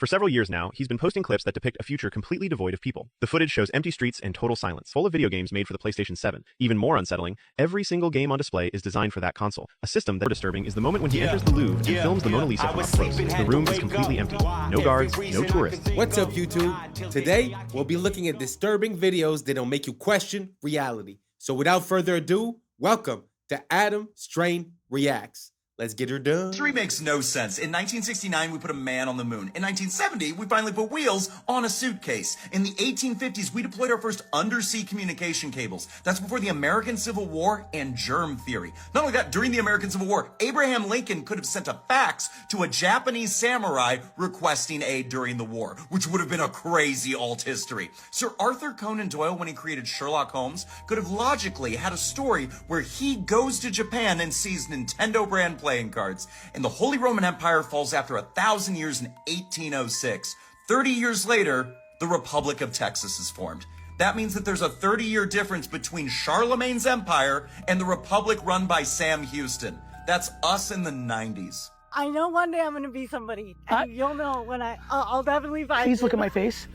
For several years now, he's been posting clips that depict a future completely devoid of people. The footage shows empty streets and total silence, full of video games made for the PlayStation 7. Even more unsettling, every single game on display is designed for that console. A system that is disturbing is the moment when he enters the Louvre and films the Mona Lisa from up close. The room is completely empty. No guards, no tourists. What's up, YouTube? Today, we'll be looking at disturbing videos that'll make you question reality. So without further ado, welcome to Adam Strain Reacts. Let's get her done. History makes no sense. In 1969, we put a man on the moon. In 1970, we finally put wheels on a suitcase. In the 1850s, we deployed our first undersea communication cables. That's before the American Civil War and germ theory. Not only that, during the American Civil War, Abraham Lincoln could have sent a fax to a Japanese samurai requesting aid during the war, which would have been a crazy alt history. Sir Arthur Conan Doyle, when he created Sherlock Holmes, could have logically had a story where he goes to Japan and sees Nintendo brand playing cards, and the Holy Roman Empire falls after 1,000 years in 1806. 30 years later, the Republic of Texas is formed. That means that there's a 30-year difference between Charlemagne's empire and the Republic run by Sam Houston. That's us in the 90s. I know one day I'm going to be somebody. And you'll know when I'll definitely find Please look at my face.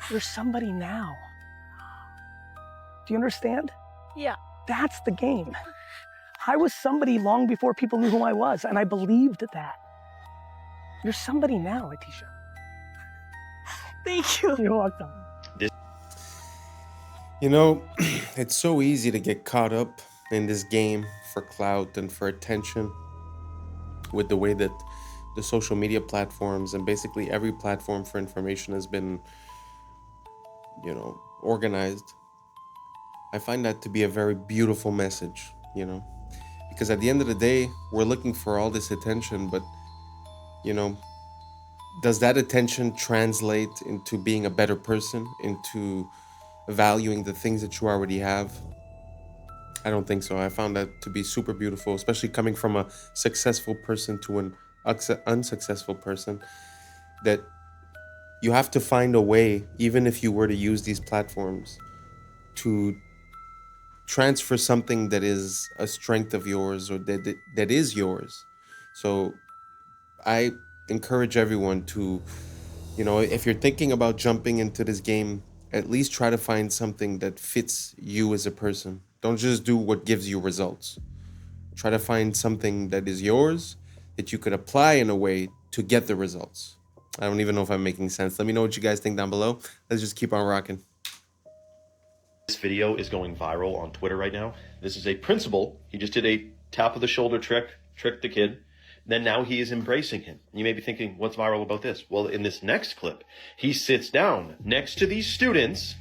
You're somebody now. Do you understand? Yeah. That's the game. I was somebody long before people knew who I was, and I believed that. You're somebody now, Atisha. Thank you. You're welcome. You know, it's so easy to get caught up in this game for clout and for attention with the way that the social media platforms and basically every platform for information has been, organized. I find that to be a very beautiful message, because at the end of the day, we're looking for all this attention, but, does that attention translate into being a better person, into valuing the things that you already have? I don't think so. I found that to be super beautiful, especially coming from a successful person to an unsuccessful person, that you have to find a way, even if you were to use these platforms, to transfer something that is a strength of yours or that is yours. So I encourage everyone to, if you're thinking about jumping into this game, at least try to find something that fits you as a person. Don't just do what gives you results. Try to find something that is yours, that you could apply in a way to get the results. I don't even know if I'm making sense. Let me know what you guys think down below. Let's just keep on rocking. This video is going viral on Twitter right now. This is a principal. He just did a tap of the shoulder tricked the kid. Then now he is embracing him. You may be thinking, what's viral about this? Well, in this next clip, he sits down next to these students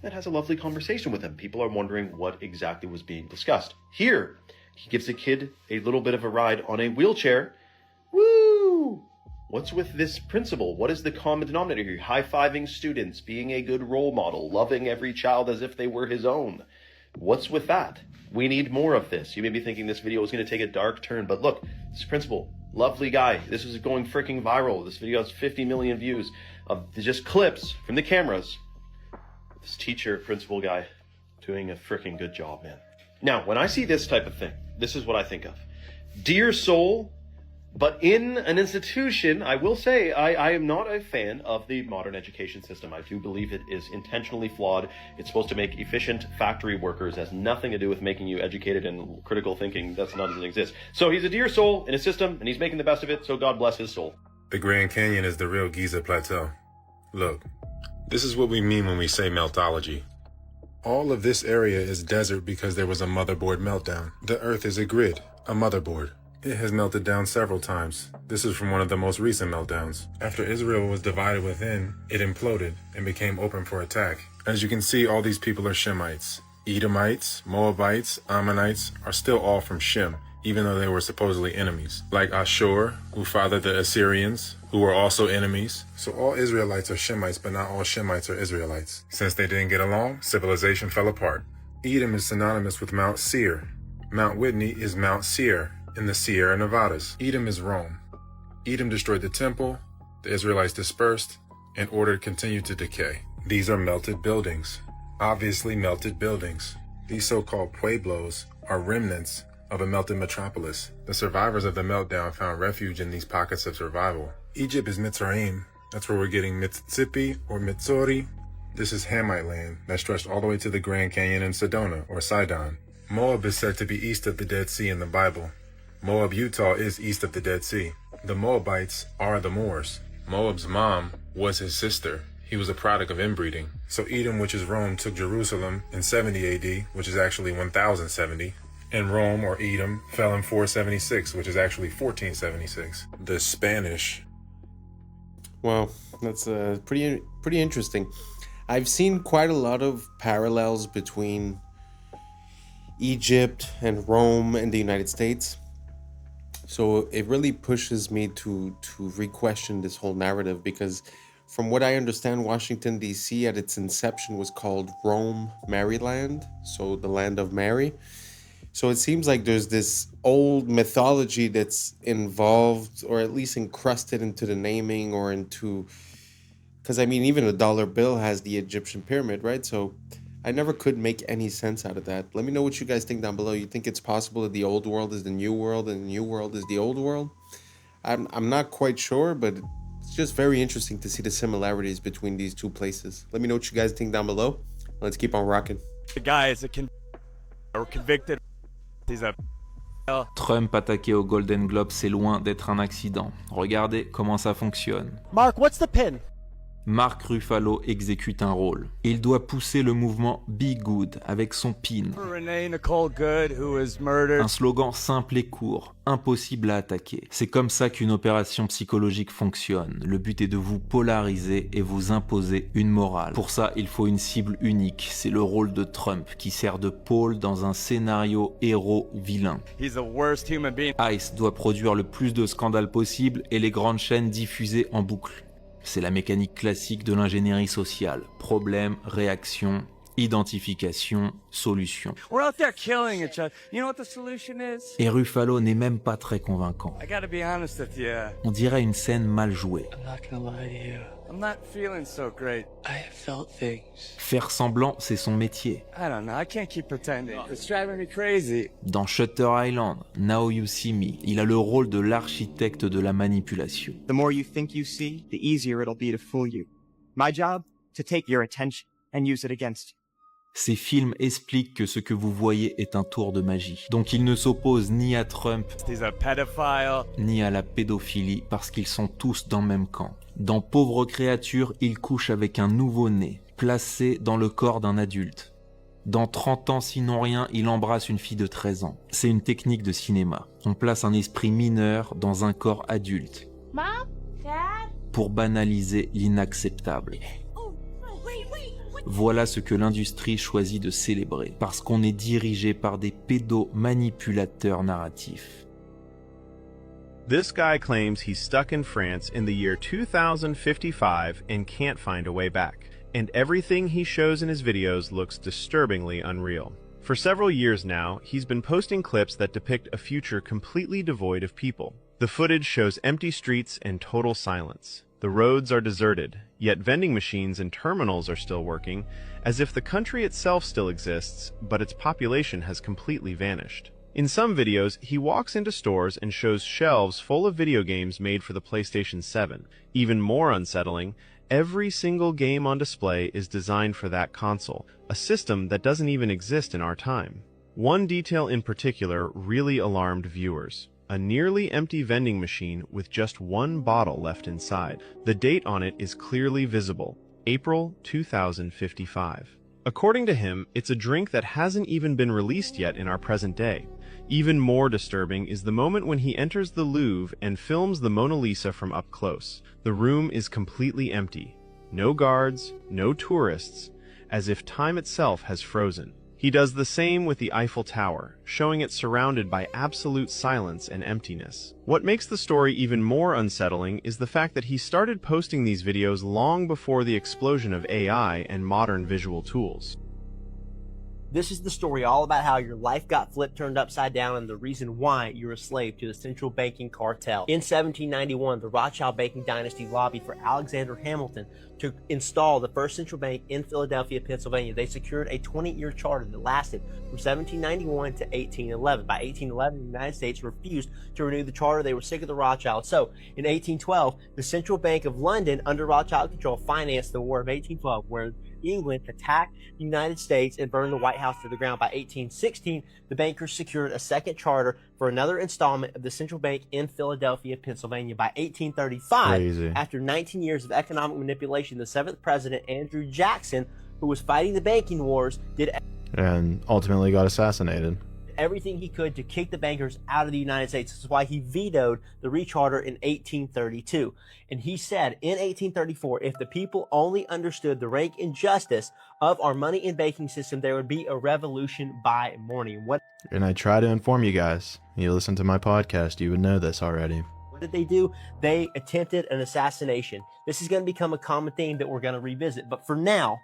and has a lovely conversation with them. People are wondering what exactly was being discussed. Here, he gives the kid a little bit of a ride on a wheelchair. Woo! What's with this principle? What is the common denominator here? High-fiving students, being a good role model, loving every child as if they were his own. What's with that? We need more of this. You may be thinking this video is going to take a dark turn, but look, this principal, lovely guy. This is going freaking viral. This video has 50 million views of just clips from the cameras. This teacher, principal guy, doing a freaking good job, man. Now, when I see this type of thing, this is what I think of. Dear soul, but in an institution, I will say I am not a fan of the modern education system. I do believe it is intentionally flawed. It's supposed to make efficient factory workers. It has nothing to do with making you educated and critical thinking. That doesn't exist. So he's a dear soul in a system, and he's making the best of it, so God bless his soul. The Grand Canyon is the real Giza Plateau. Look, this is what we mean when we say Meltology. All of this area is desert because there was a motherboard meltdown. The Earth is a grid, a motherboard. It has melted down several times. This is from one of the most recent meltdowns. After Israel was divided within, it imploded and became open for attack. As you can see, all these people are Shemites. Edomites, Moabites, Ammonites are still all from Shem, even though they were supposedly enemies. Like Ashur, who fathered the Assyrians, who were also enemies. So all Israelites are Shemites, but not all Shemites are Israelites. Since they didn't get along, civilization fell apart. Edom is synonymous with Mount Seir. Mount Whitney is Mount Seir in the Sierra Nevadas. Edom is Rome. Edom destroyed the temple, the Israelites dispersed, and order continued to decay. These are melted buildings. Obviously melted buildings. These so-called pueblos are remnants of a melted metropolis. The survivors of the meltdown found refuge in these pockets of survival. Egypt is Mitzrayim. That's where we're getting Mississippi or Mitsori. This is Hamite land that stretched all the way to the Grand Canyon in Sedona or Sidon. Moab is said to be east of the Dead Sea in the Bible. Moab, Utah is east of the Dead Sea. The Moabites are the Moors. Moab's mom was his sister. He was a product of inbreeding. So Edom, which is Rome, took Jerusalem in 70 AD, which is actually 1070. And Rome, or Edom, fell in 476, which is actually 1476. The Spanish. Wow, that's pretty interesting. I've seen quite a lot of parallels between Egypt and Rome and the United States. So it really pushes me to re-question this whole narrative, because from what I understand, Washington, D.C. at its inception was called Rome, Maryland, so the land of Mary. So it seems like there's this old mythology that's involved, or at least encrusted into the naming or into... Because, I mean, even a dollar bill has the Egyptian pyramid, right? So I never could make any sense out of that. Let me know what you guys think down below. You think it's possible that the old world is the new world and the new world is the old world? I'm not quite sure, but it's just very interesting to see the similarities between these two places. Let me know what you guys think down below. Let's keep on rocking. The guy is convicted. He's a... Trump attaqué au Golden Globe, c'est loin d'être un accident. Regardez comment ça fonctionne. Mark, what's the pin? Mark Ruffalo exécute un rôle. Il doit pousser le mouvement Be Good avec son pin. Un slogan simple et court, impossible à attaquer. C'est comme ça qu'une opération psychologique fonctionne. Le but est de vous polariser et vous imposer une morale. Pour ça, il faut une cible unique. C'est le rôle de Trump qui sert de pôle dans un scénario héros-vilain. Ice doit produire le plus de scandales possible et les grandes chaînes diffuser en boucle. C'est la mécanique classique de l'ingénierie sociale. Problème, réaction, identification, solution. We're out there killing each other. You know what the solution is? Et Ruffalo n'est même pas très convaincant. I gotta be honest with you. On dirait une scène mal jouée. I'm not gonna lie to you. I'm not feeling so great. I have felt things. Faire semblant, c'est son métier. I don't know. I can't keep pretending. It's driving me crazy. Dans Shutter Island, Now You See Me, il a le rôle de l'architecte de la manipulation. The more you think you see, the easier it'll be to fool you. My job, to take your attention and use it against you. Ces films expliquent que ce que vous voyez est un tour de magie. Donc ils ne s'opposent ni à Trump, ni à la pédophilie, parce qu'ils sont tous dans le même camp. Dans Pauvre créature, il couche avec un nouveau-né, placé dans le corps d'un adulte. Dans 30 ans, sinon rien, il embrasse une fille de 13 ans. C'est une technique de cinéma. On place un esprit mineur dans un corps adulte. Mom? Dad? Pour banaliser l'inacceptable. Voilà ce que l'industrie choisit de célébrer, parce qu'on est dirigé par des pédomanipulateurs narratifs. This guy claims he's stuck in France in the year 2055 and can't find a way back. And everything he shows in his videos looks disturbingly unreal. For several years now, he's been posting clips that depict a future completely devoid of people. The footage shows empty streets and total silence. The roads are deserted, yet vending machines and terminals are still working, as if the country itself still exists, but its population has completely vanished. In some videos, he walks into stores and shows shelves full of video games made for the PlayStation 7. Even more unsettling, every single game on display is designed for that console, a system that doesn't even exist in our time. One detail in particular really alarmed viewers. A nearly empty vending machine with just one bottle left inside. The date on it is clearly visible, April 2055. According to him, it's a drink that hasn't even been released yet in our present day. Even more disturbing is the moment when he enters the Louvre and films the Mona Lisa from up close. The room is completely empty. No guards, no tourists, as if time itself has frozen. He does the same with the Eiffel Tower, showing it surrounded by absolute silence and emptiness. What makes the story even more unsettling is the fact that he started posting these videos long before the explosion of AI and modern visual tools. This is the story all about how your life got flipped, turned upside down, and the reason why you're a slave to the central banking cartel. In 1791, the Rothschild banking dynasty lobbied for Alexander Hamilton to install the first central bank in Philadelphia, Pennsylvania. They secured a 20-year charter that lasted from 1791 to 1811. By 1811, the United States refused to renew the charter. They were sick of the Rothschilds. So, in 1812, the Central Bank of London, under Rothschild control, financed the War of 1812, where England attacked the United States and burned the White House to the ground. By 1816, the bankers secured a second charter for another installment of the central bank in Philadelphia, Pennsylvania. By 1835, after 19 years of economic manipulation, the 7th president, Andrew Jackson, who was fighting the banking wars, did and ultimately got assassinated. Everything he could to kick the bankers out of the United States. This is why he vetoed the recharter in 1832. And he said in 1834, if the people only understood the rank and justice of our money and banking system, there would be a revolution by morning. And I try to inform you guys. You listen to my podcast, you would know this already. What did they do? They attempted an assassination. This is going to become a common theme that we're going to revisit. But for now,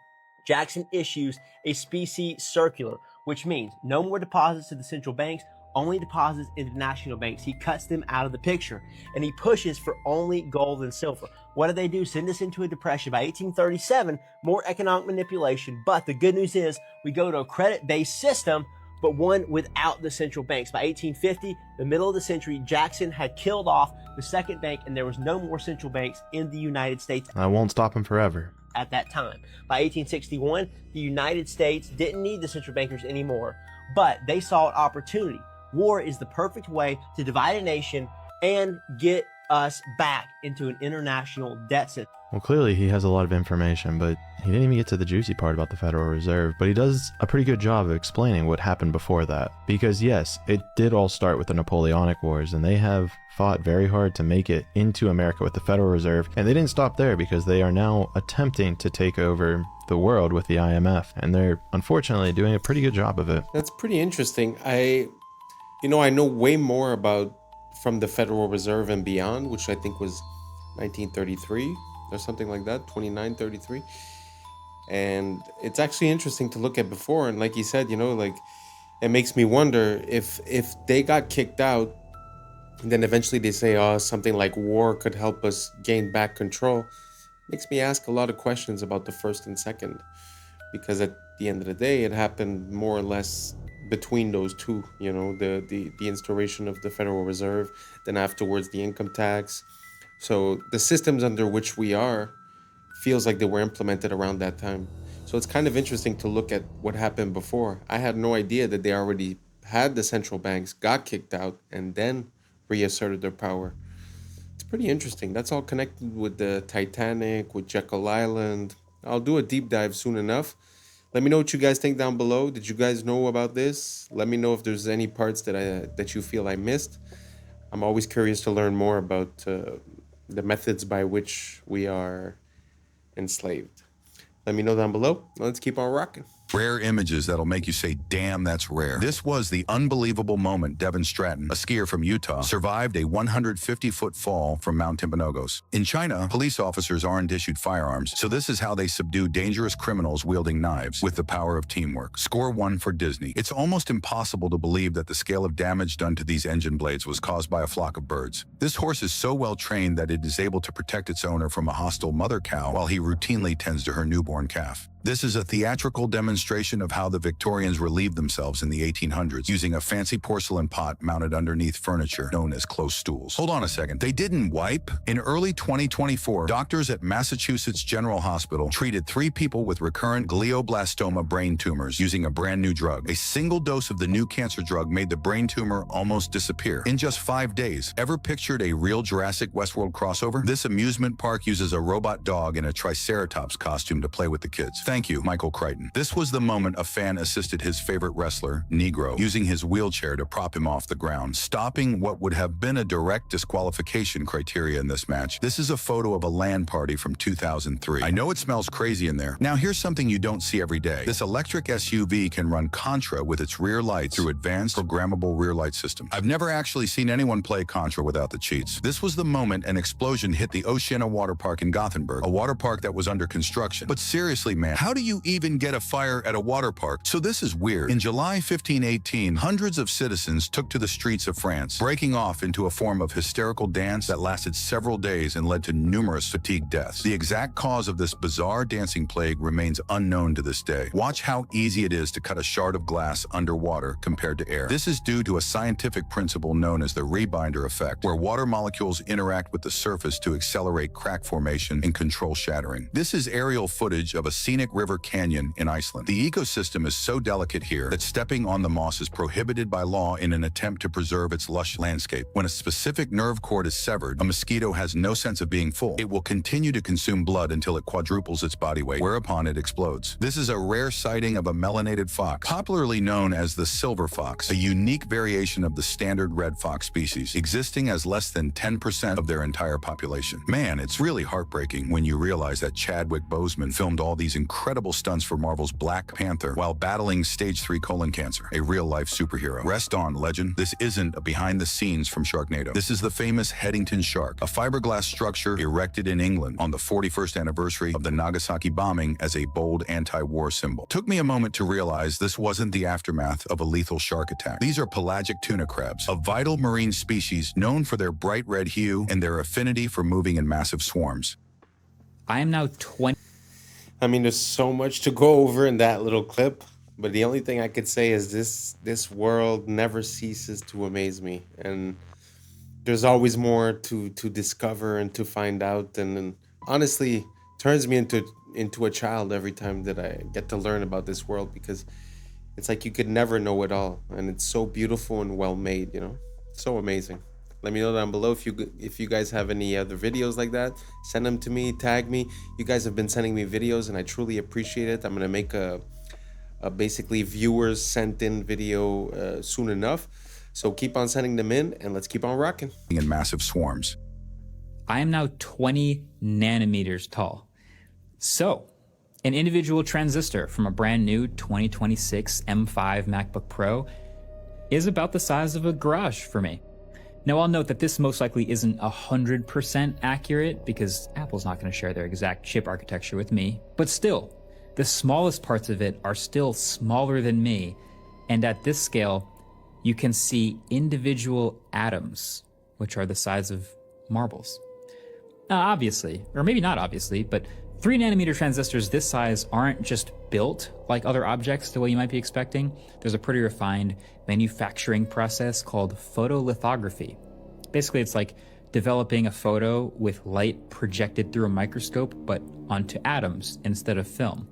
Jackson issues a specie circular, which means no more deposits to the central banks, only deposits into national banks. He cuts them out of the picture, and he pushes for only gold and silver. What do they do? Send us into a depression. By 1837, more economic manipulation, but the good news is we go to a credit-based system, but one without the central banks. By 1850, the middle of the century, Jackson had killed off the second bank, and there was no more central banks in the United States. I won't stop him forever. At that time. By 1861, the United States didn't need the central bankers anymore, but they saw an opportunity. War is the perfect way to divide a nation and get us back into an international debt system. Well, clearly he has a lot of information, but he didn't even get to the juicy part about the Federal Reserve, but he does a pretty good job of explaining what happened before that. Because yes, it did all start with the Napoleonic Wars, and they have fought very hard to make it into America with the Federal Reserve, and they didn't stop there because they are now attempting to take over the world with the IMF, and they're unfortunately doing a pretty good job of it. That's pretty interesting. I know way more about from the Federal Reserve and beyond, which I think was 1933 or something like that, 2933. And it's actually interesting to look at before. And like you said, it makes me wonder if they got kicked out, and then eventually they say, oh, something like war could help us gain back control. Makes me ask a lot of questions about the first and second, because at the end of the day, it happened more or less between those two, the instauration of the Federal Reserve, then afterwards the income tax. So the systems under which we are feels like they were implemented around that time. So it's kind of interesting to look at what happened before. I had no idea that they already had the central banks, got kicked out, and then reasserted their power. It's pretty interesting. That's all connected with the Titanic, with Jekyll Island. I'll do a deep dive soon enough. Let me know what you guys think down below. Did you guys know about this? Let me know if there's any parts that you feel I missed. I'm always curious to learn more about the methods by which we are enslaved. Let me know down below. Let's keep on rocking. Rare images that'll make you say, damn, that's rare. This was the unbelievable moment Devin Stratton, a skier from Utah, survived a 150-foot fall from Mount Timpanogos. In China, police officers aren't issued firearms, so this is how they subdue dangerous criminals wielding knives, with the power of teamwork. Score 1 for Disney. It's almost impossible to believe that the scale of damage done to these engine blades was caused by a flock of birds. This horse is so well trained that it is able to protect its owner from a hostile mother cow while he routinely tends to her newborn calf. This is a theatrical demonstration of how the Victorians relieved themselves in the 1800s using a fancy porcelain pot mounted underneath furniture known as close stools. Hold on a second. They didn't wipe? In early 2024, doctors at Massachusetts General Hospital treated 3 people with recurrent glioblastoma brain tumors using a brand new drug. A single dose of the new cancer drug made the brain tumor almost disappear in just 5 days. Ever pictured a real Jurassic Westworld crossover? This amusement park uses a robot dog in a Triceratops costume to play with the kids. Thank you, Michael Crichton. This was the moment a fan assisted his favorite wrestler, Negro, using his wheelchair to prop him off the ground, stopping what would have been a direct disqualification criteria in this match. This is a photo of a LAN party from 2003. I know it smells crazy in there. Now here's something you don't see every day. This electric SUV can run Contra with its rear lights through advanced programmable rear light system. I've never actually seen anyone play Contra without the cheats. This was the moment an explosion hit the Oceana water park in Gothenburg, a water park that was under construction. But seriously, man, How do you even get a fire at a water park? So this is weird. In July 1518, hundreds of citizens took to the streets of France, breaking off into a form of hysterical dance that lasted several days and led to numerous fatigue deaths. The exact cause of this bizarre dancing plague remains unknown to this day. Watch how easy it is to cut a shard of glass underwater compared to air. This is due to a scientific principle known as the rebinder effect, where water molecules interact with the surface to accelerate crack formation and control shattering. This is aerial footage of a scenic river canyon in Iceland. The ecosystem is so delicate here that stepping on the moss is prohibited by law in an attempt to preserve its lush landscape. When a specific nerve cord is severed, a mosquito has no sense of being full. It will continue to consume blood until it quadruples its body weight, whereupon it explodes. This is a rare sighting of a melanated fox, popularly known as the silver fox, a unique variation of the standard red fox species, existing as less than 10% of their entire population. Man, it's really heartbreaking when you realize that Chadwick Boseman filmed all these incredible stunts for Marvel's Black Panther while battling stage 3 colon cancer, a real-life superhero. Rest on, legend. This isn't a behind-the-scenes from Sharknado. This is the famous Headington shark, a fiberglass structure erected in England on the 41st anniversary of the Nagasaki bombing as a bold anti-war symbol. Took me a moment to realize this wasn't the aftermath of a lethal shark attack. These are pelagic tuna crabs, a vital marine species known for their bright red hue and their affinity for moving in massive swarms. I am now 20. I mean, there's so much to go over in that little clip, but the only thing I could say is this world never ceases to amaze me, and there's always more to discover and to find out, and honestly turns me into a child every time that I get to learn about this world, because it's like you could never know it all, and it's so beautiful and well made, you know, so amazing. Let me know down below if you guys have any other videos like that. Send them to me, tag me. You guys have been sending me videos and I truly appreciate it. I'm gonna make a basically viewers sent in video soon enough. So keep on sending them in and let's keep on rocking. In massive swarms. I am now 20 nanometers tall. So, an individual transistor from a brand new 2026 M5 MacBook Pro is about the size of a garage for me. Now, I'll note that this most likely isn't 100% accurate because Apple's not going to share their exact chip architecture with me, but still, the smallest parts of it are still smaller than me, and at this scale, you can see individual atoms, which are the size of marbles. Now, obviously, or maybe not obviously, but 3 nanometer transistors this size aren't just built like other objects the way you might be expecting. There's a pretty refined manufacturing process called photolithography. Basically, it's like developing a photo with light projected through a microscope, but onto atoms instead of film.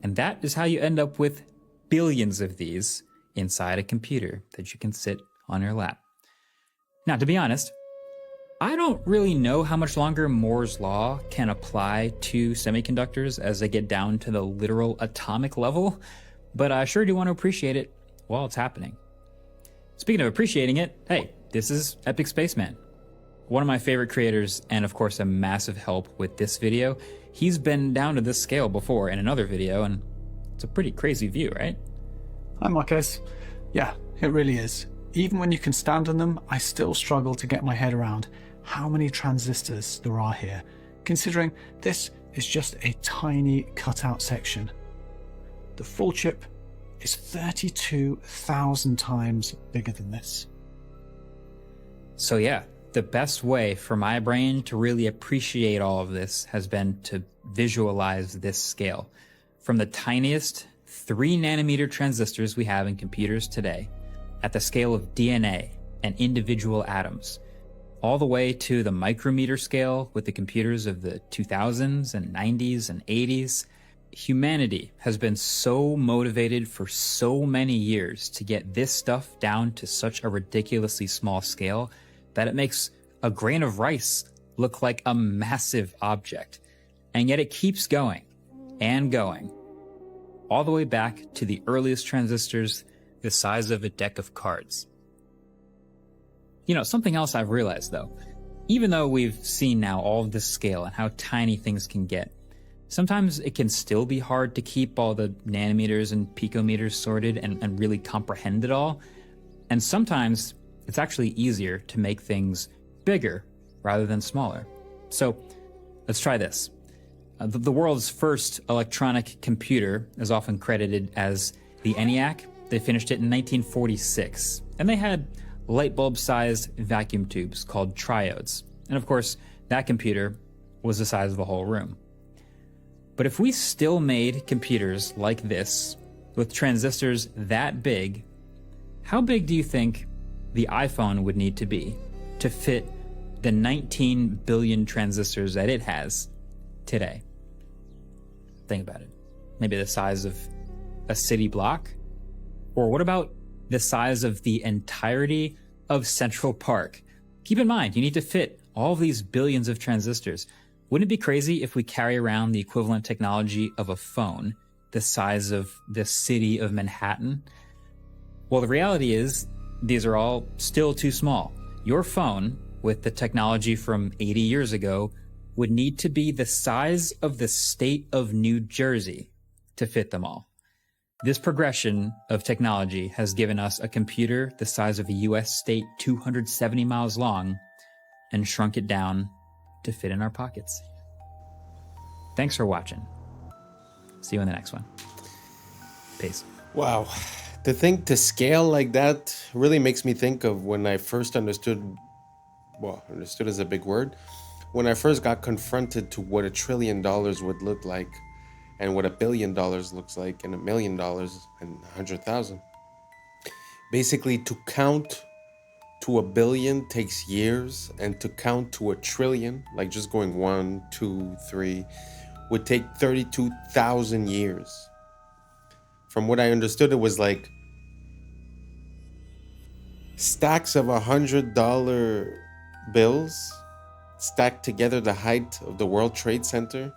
And that is how you end up with billions of these inside a computer that you can sit on your lap. Now, to be honest, I don't really know how much longer Moore's law can apply to semiconductors as they get down to the literal atomic level, but I sure do want to appreciate it while it's happening. Speaking of appreciating it, hey, this is Epic Spaceman. One of my favorite creators, and of course a massive help with this video. He's been down to this scale before in another video, and it's a pretty crazy view, right? Hi Marquez. Yeah, it really is. Even when you can stand on them, I still struggle to get my head around how many transistors there are here, considering this is just a tiny cutout section. The full chip is 32,000 times bigger than this. So yeah, the best way for my brain to really appreciate all of this has been to visualize this scale. From the tiniest 3 nanometer transistors we have in computers today, at the scale of DNA and individual atoms, all the way to the micrometer scale with the computers of the 2000s and 90s and 80s. Humanity has been so motivated for so many years to get this stuff down to such a ridiculously small scale that it makes a grain of rice look like a massive object. And yet it keeps going and going, all the way back to the earliest transistors the size of a deck of cards. You know, something else I've realized though, even though we've seen now all of this scale and how tiny things can get, sometimes it can still be hard to keep all the nanometers and picometers sorted and really comprehend it all. And sometimes it's actually easier to make things bigger rather than smaller. So let's try this. The world's first electronic computer is often credited as the ENIAC. They finished it in 1946, and they had light bulb-sized vacuum tubes called triodes. And of course, that computer was the size of a whole room. But if we still made computers like this, with transistors that big, how big do you think the iPhone would need to be to fit the 19 billion transistors that it has today? Think about it. Maybe the size of a city block? Or what about the size of the entirety of Central Park? Keep in mind, you need to fit all these billions of transistors. Wouldn't it be crazy if we carry around the equivalent technology of a phone the size of the city of Manhattan? Well, the reality is these are all still too small. Your phone, with the technology from 80 years ago, would need to be the size of the state of New Jersey to fit them all. This progression of technology has given us a computer the size of a US state 270 miles long and shrunk it down to fit in our pockets. Thanks for watching. See you in the next one. Peace. Wow. To scale like that really makes me think of when I first understood, well, understood is a big word, when I first got confronted to what $1 trillion would look like, and what $1 billion looks like, and $1 million and 100,000. Basically, to count to 1 billion takes years, and to count to 1 trillion, like just going 1, 2, 3, would take 32,000 years. From what I understood, it was like stacks of $100 bills stacked together the height of the World Trade Center.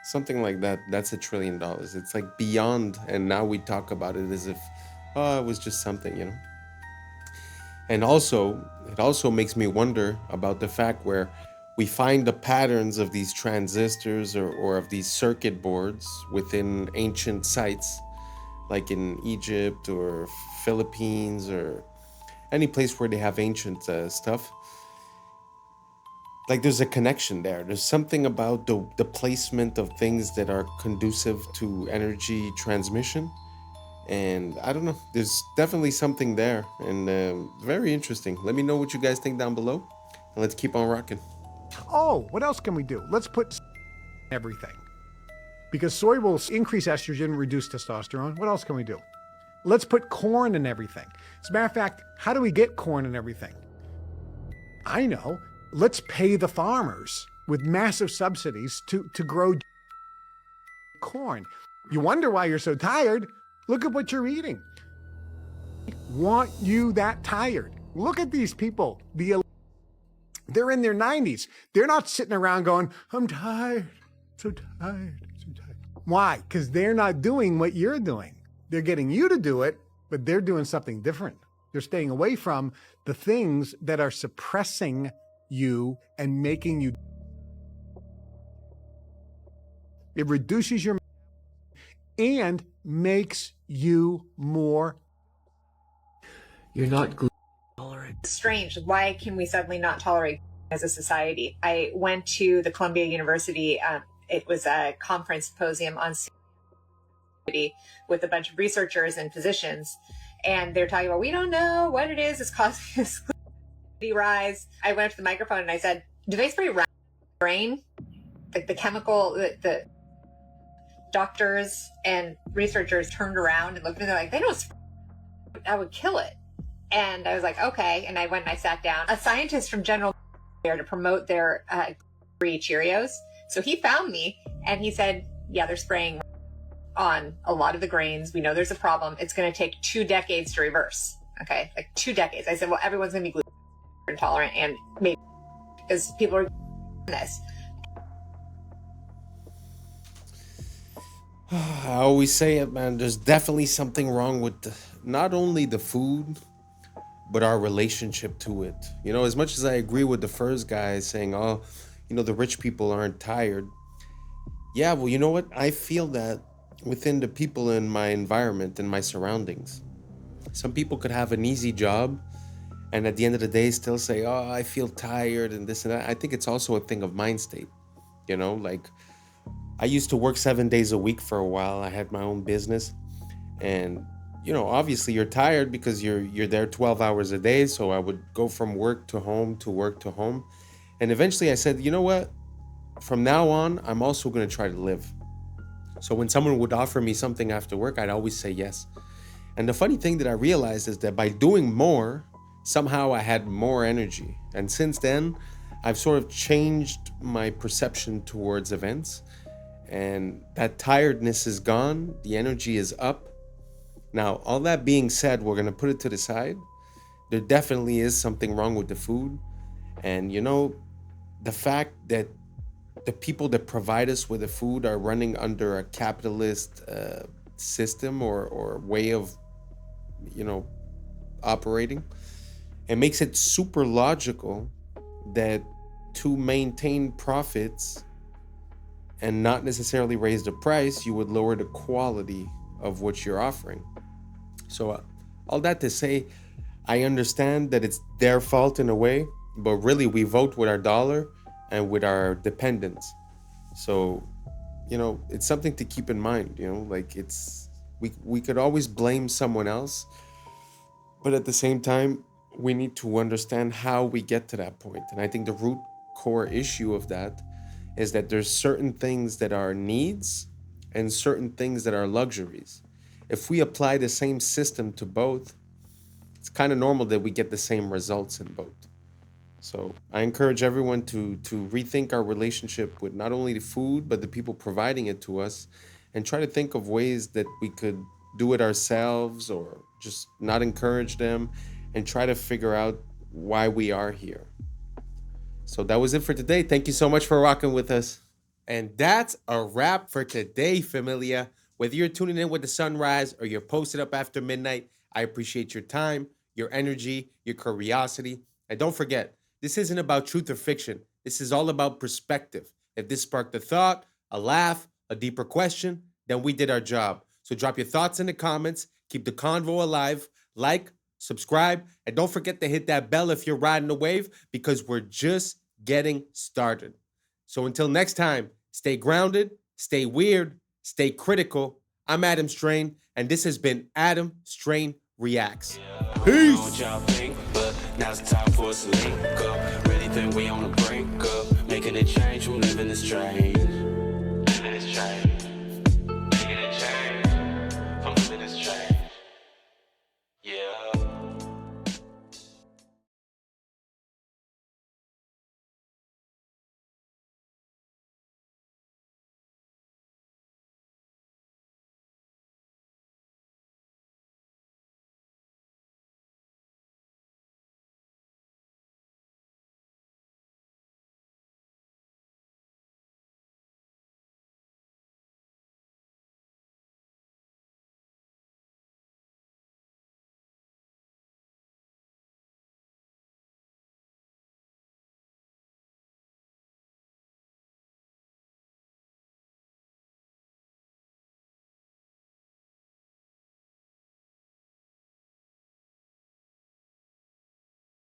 Something like that. That's $1 trillion. It's like beyond, and now we talk about it as if, oh, it was just something, you know? And also, it also makes me wonder about the fact where we find the patterns of these transistors or of these circuit boards within ancient sites, like in Egypt or Philippines or any place where they have ancient stuff. Like there's a connection there. There's something about the placement of things that are conducive to energy transmission. And I don't know, there's definitely something there, and very interesting. Let me know what you guys think down below, and let's keep on rocking. Oh, what else can we do? Let's put everything. Because soy will increase estrogen, reduce testosterone. What else can we do? Let's put corn in everything. As a matter of fact, how do we get corn in everything? I know. Let's pay the farmers with massive subsidies to grow corn. You wonder why you're so tired? Look at what you're eating. Want you that tired? Look at these people. They're in their 90s. They're not sitting around going, I'm tired, so tired, so tired. Why? Because they're not doing what you're doing. They're getting you to do it, but they're doing something different. They're staying away from the things that are suppressing you and making you. It reduces your and makes you more. You're not gluten tolerant. Strange. Why can we suddenly not tolerate as a society? I went to the Columbia University. It was a conference symposium on with a bunch of researchers and physicians, and they're talking about, we don't know what it is. It's causing this rise. I went up to the microphone and I said, do they spray brain? Like the chemical, the doctors and researchers turned around and looked at me, they're like, they don't spray. I would kill it. And I was like, okay. And I went and I sat down. A scientist from General there to promote their free Cheerios. So he found me and he said, yeah, they're spraying on a lot of the grains. We know there's a problem. It's going to take 2 decades to reverse. Okay. Like 2 decades. I said, well, everyone's going to be gluten intolerant, and maybe because people are this. I always say it, man. There's definitely something wrong with not only the food, but our relationship to it. You know, as much as I agree with the first guy saying, oh, you know, the rich people aren't tired. Yeah, well, you know what? I feel that within the people in my environment, in my surroundings. Some people could have an easy job and at the end of the day still say, oh, I feel tired and this and that. I think it's also a thing of mind state. You know, like I used to work 7 days a week for a while. I had my own business, and obviously you're tired because you're there 12 hours a day. So I would go from work to home to work to home. And eventually I said, you know what? From now on, I'm also going to try to live. So when someone would offer me something after work, I'd always say yes. And the funny thing that I realized is that by doing more, somehow I had more energy. And since then, I've sort of changed my perception towards events. And that tiredness is gone. The energy is up. Now, all that being said, we're going to put it to the side. There definitely is something wrong with the food. And the fact that the people that provide us with the food are running under a capitalist system or way of, operating, it makes it super logical that to maintain profits and not necessarily raise the price, you would lower the quality of what you're offering. So all that to say, I understand that it's their fault in a way, but really we vote with our dollar and with our dependents. So, it's something to keep in mind, we could always blame someone else, but at the same time, we need to understand how we get to that point. And I think the root core issue of that is that there's certain things that are needs and certain things that are luxuries. If we apply the same system to both, it's kind of normal that we get the same results in both. So I encourage everyone to rethink our relationship with not only the food, but the people providing it to us, and try to think of ways that we could do it ourselves or just not encourage them, and try to figure out why we are here. So that was it for today. Thank you so much for rocking with us. And that's a wrap for today, familia. Whether you're tuning in with the sunrise or you're posted up after midnight, I appreciate your time, your energy, your curiosity. And don't forget, this isn't about truth or fiction. This is all about perspective. If this sparked a thought, a laugh, a deeper question, then we did our job. So drop your thoughts in the comments. Keep the convo alive. Like, subscribe, and don't forget to hit that bell if you're riding the wave, because we're just getting started. So until next time, stay grounded, stay weird, stay critical. I'm Adam Strain, and this has been Adam Strain Reacts. Peace. Now's the time for us to link up. Really think we on the brink up. Making a change from living this strange.